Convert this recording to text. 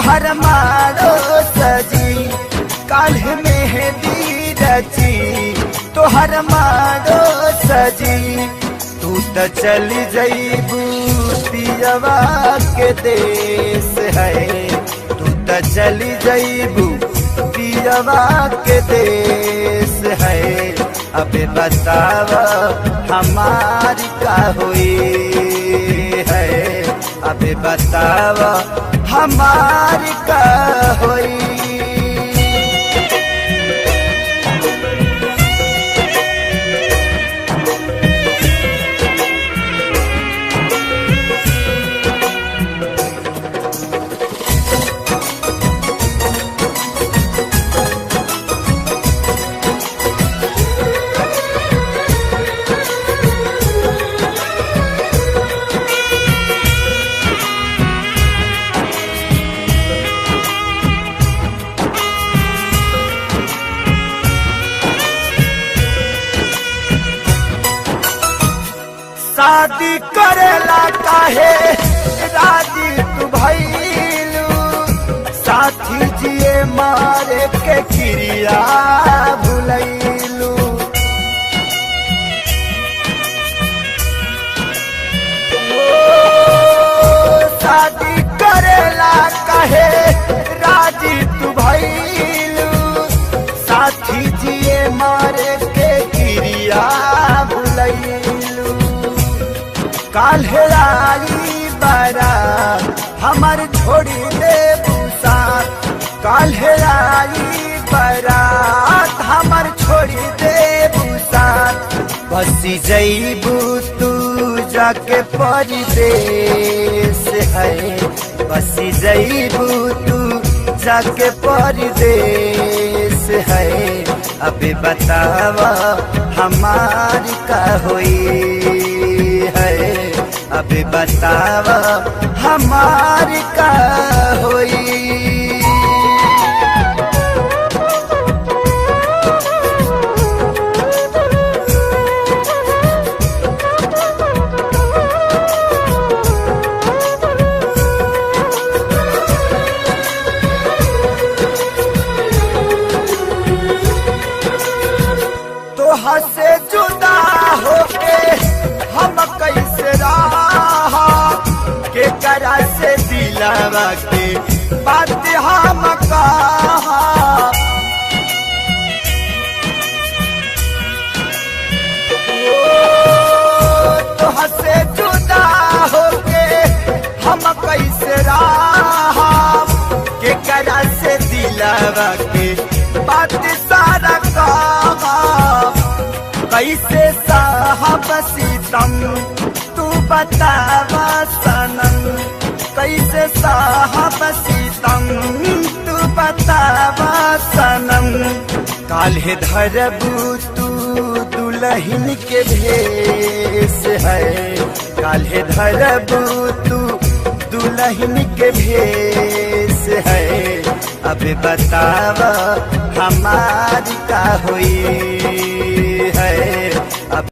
तोहर मारो सजी काल्ह मेहंदी रची तोहर मारो सजी तू त चली जईबू पियवा के देश है तू त चली जईबू पियवा के देश है अबे बताव हमारी का हुई है अबे बताव हमारी का हुई। शादी करेला काहे राजी तू भइलू साथी जिए मारे के क्रिया भुलैलू शादी करेला काहे राजी तू भइलू साथी जिए मारे के क्रिया भुलैलू काल्हे आई बारात हमार छोड़ी दे बुसात काल्हे आई बारात हमार छोड़ी दे बुसात बसी जईबू तू जाके परदेश है बसी जईबू तू जाके परदेश है अबे बतावा हमारी का हुई है अबे बतावा हमारी का हुई। तोहा से जुदा होके हम कैसे रहा के करा से दिलावा के बात हम कहा तोहा से जुदा होके हम कैसे रहा के करा से दिलावा के बात सारा कहा कैसे साहब सीतम तू बतावा सनम कैसे साहब सीतम तू बतावा सनम काल्हे धरबू तू दुल्हन के भेष है काल्हे धरबू तू दुल्हन के भेष है अबे बतावा हमारी का हुई है